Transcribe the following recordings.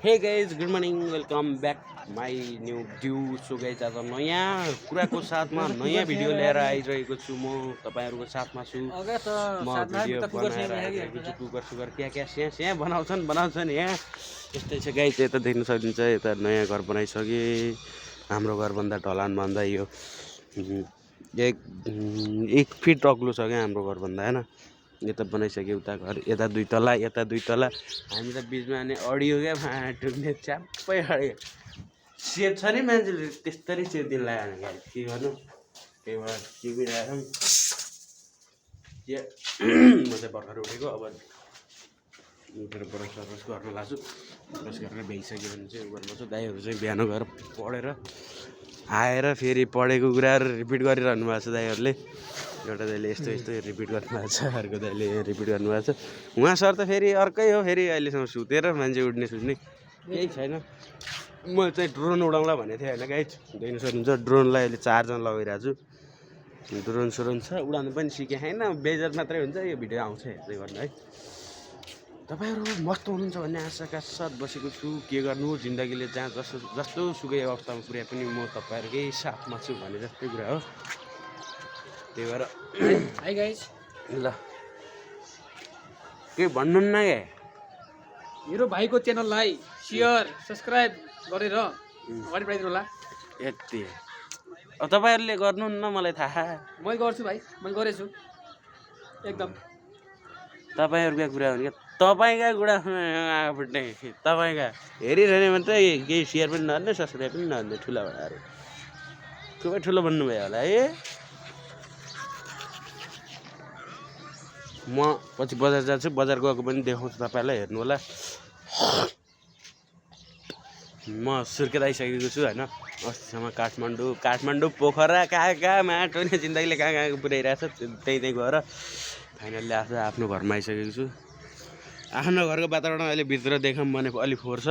Hey guys good morning welcome back my new due so guys आज नयाँ कुराको साथमा नयाँ भिडियो लिएर आइरहेको छु म तपाईँहरूको साथमा छु म भिडियो बनाएर आइरहेको छु कुकर सुगर क्या स्याँ स्याँ बनाउँछन् यहाँ यस्तै छ गाइज यता देख्न सकिन्छ यता नयाँ घर बनाइसके हाम्रो घरभन्दा ढलान भन्दा यो एक फिट अग्लो छ क्या हाम्रो घरभन्दा होइन यता बनाइसक्यो उता घर यता दुई तला हामी त बिचमा अनि अडियो क्या टुक्ने च्याप्पै अडियो सेप छ नि मान्छेले त्यस्तरी सेप दिन लाग्यो भने के गर्नु त्यही भएर टिपिरहेको म चाहिँ भर्खर उठेको अब उठेर ब्रस गर्न लाग्छु ब्रस गरेर भ्याइसक्यो भने चाहिँ उ गर्नुपर्छ दाइहरू चाहिँ बिहान गएर पढेर आएर फेरि पढेको कुराहरू रिपिट गरिरहनु भएको छ दाइहरूले एउटा दाइले यस्तो रिपिट गर्नुभएको छ अर्को दाइले रिपिट गर्नुभएको छ उहाँ सर त फेरि अर्कै हो फेरि अहिलेसम्म सुतेर मान्छे उठ्ने केही छैन म चाहिँ ड्रोन उडाउँला भनेको थिएँ होइन गाइज देख्न सक्नुहुन्छ ड्रोनलाई अहिले 4 जना लगाइरहेको छु ड्रोन सोरोन छ उडाउनु पनि सिकेँ होइन बेजर मात्रै हुन्छ यो भिडियो आउँछ हेर्दै गर्नु है तपाईँहरू मस्त हुनुहुन्छ भन्ने आशाका साथ बसेको छु के गर्नु जिन्दगीले जहाँ जस्तो सुकै अवस्थामा पुर्याए पनि म तपाईँहरूकै साथमा छु भन्ने जस्तै कुरा हो त्यही भएर हाई गाइस ल के भन्नुहुन्न क्या मेरो भाइको च्यानललाई सेयर सब्सक्राइब गरेर अगाडि बढाइदिनु होला यति अब तपाईँहरूले गर्नुहुन्न मलाई थाहा मैले गर्छु भाइ मैले गरेछु एकदम तपाईँहरूका कुरा हो नि क्या तपाईँका कुरा आफूले तपाईँका हेरिरहने मात्रै केही सेयर पनि नगर्ने सब्सक्राइब पनि नगर्ने ठुला भएर खुबै ठुलो भन्नुभयो होला है म पछि बजार जान्छु बजार गएको पनि देखाउँछु तपाईँलाई हेर्नु होला म सुर्खेत आइसकेको छु होइन अस्तिसम्म काठमाडौँ पोखरा कहाँ माटो जिन्दगीले कहाँ पुर्याइरहेको छ त्यहीँ गएर फाइनल्ली आफ्नो घरमा आइसकेको छु आफ्नो घरको वातावरण अहिले भित्र देखाउँ भने अलिक फोहोर छ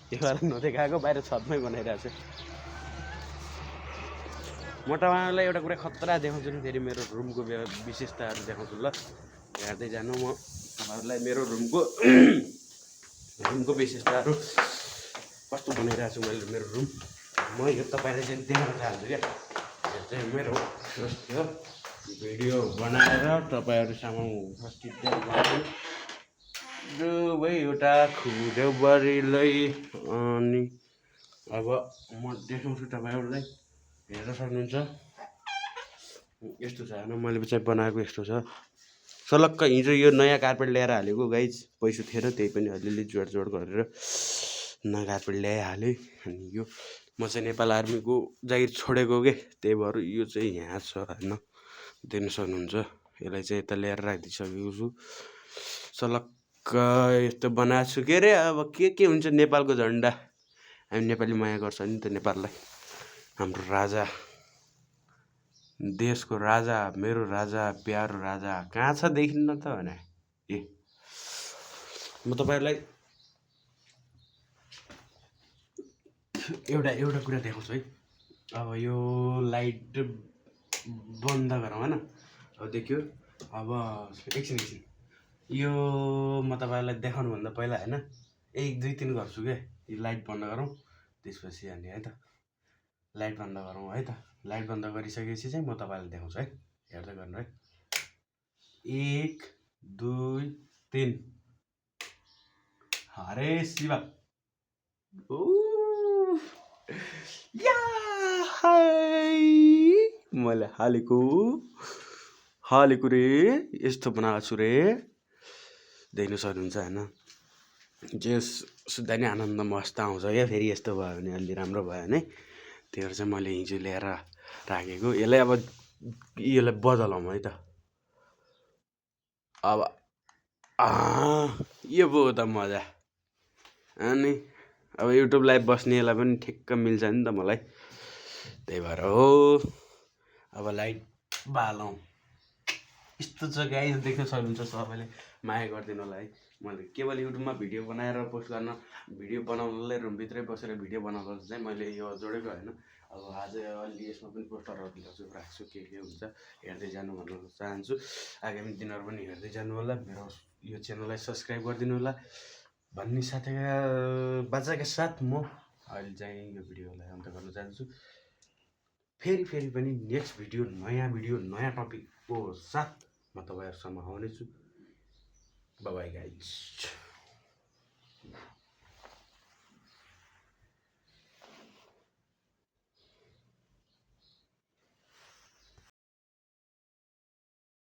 त्यही भएर नदेखाएको बाहिर छतमै बनाइरहेको छु मोटावालाई एउटा कुरा खतरा देखाउँछु नि फेरि मेरो रुमको विशेषताहरू देखाउँछु ल हेर्दै जानु म तपाईँहरूलाई मेरो रुमको विशेषताहरू कस्तो बनाइरहेको छु मैले मेरो रुम म यो तपाईँलाई चाहिँ देखाउन चाहन्छु क्या यो चाहिँ मेरो भिडियो बनाएर तपाईँहरू सामु उपस्थित गर्छु एउटा खुदेबरीलाई अनि अब म देखाउँछु तपाईँहरूलाई हेर्न सक्नुहुन्छ यस्तो छ होइन मैले चाहिँ बनाएको यस्तो छ सलक्क हिजो यो नयाँ कार्पेट ल्याएर हालेको गाइज पैसा थिएन त्यही पनि अलिअलि जोड गरेर नयाँ कार्पेट ल्याइहालेँ अनि यो म चाहिँ नेपाल आर्मीको जागिर छोडेको के त्यही भएर यो चाहिँ यहाँ छ होइन देख्न सक्नुहुन्छ यसलाई चाहिँ यता ल्याएर राखिदिइसकेको छु सलक्क यस्तो बनाएको छु के अरे अब के हुन्छ नेपालको झन्डा हामी नेपाली माया गर्छ नि त नेपाललाई हाम्रो राजा देशको राजा मेरो राजा प्यारो राजा कहाँ छ देखिन्न त भने ए म तपाईँहरूलाई एउटा कुरा देखाउँछु है अब यो लाइट बन्द गरौँ होइन अब देखियो अब एकछिन यो म तपाईँहरूलाई देखाउनुभन्दा पहिला होइन 1 2 3 गर्छु क्या यो लाइट बन्द गरौँ त्यसपछि अनि है त लाइट बन्द गरौँ है त लाइट बन्द गरिसकेपछि चाहिँ म तपाईँलाई देखाउँछु है हेर्दै गर्नु है 1 2 3 हरे शिव मैले हालेको रे यस्तो बनाएको छु रे देख्न सक्नुहुन्छ होइन जे सुत्दा नि आनन्द मस्त आउँछ क्या फेरि यस्तो भयो भने अलि राम्रो भयो भने त्यही भएर चाहिँ मैले हिजो ल्याएर राखेको यसलाई बदलौँ है त अब यो पो त मजा अनि अब युट्युब लाइभ बस्नेलाई पनि ठिक्क मिल्छ नि त मलाई त्यही भएर हो अब लाइट बालौँ यस्तो छ गाइस देख्न सक्नुहुन्छ सबैले माया गरिदिनु होला है मैले केवल युट्युबमा भिडियो बनाएर पोस्ट गर्न भिडियो बनाउनलाई रुमभित्रै बसेर भिडियो बनाउँदा चाहिँ मैले यो जोडेको होइन अब आज अलि यसमा पनि पोस्टरहरू राख्छु के हुन्छ हेर्दै जानु भन्न चाहन्छु आगामी दिनहरू पनि हेर्दै जानु होला मेरो यो च्यानललाई सब्सक्राइब गरिदिनु होला भन्ने साथैका बाजाका साथ म अहिले चाहिँ यो भिडियोलाई अन्त गर्न चाहन्छु। फेरि पनि नेक्स्ट भिडियो नयाँ टपिकको साथ म तपाईँहरूसम्म आउनेछु। Bye bye guys.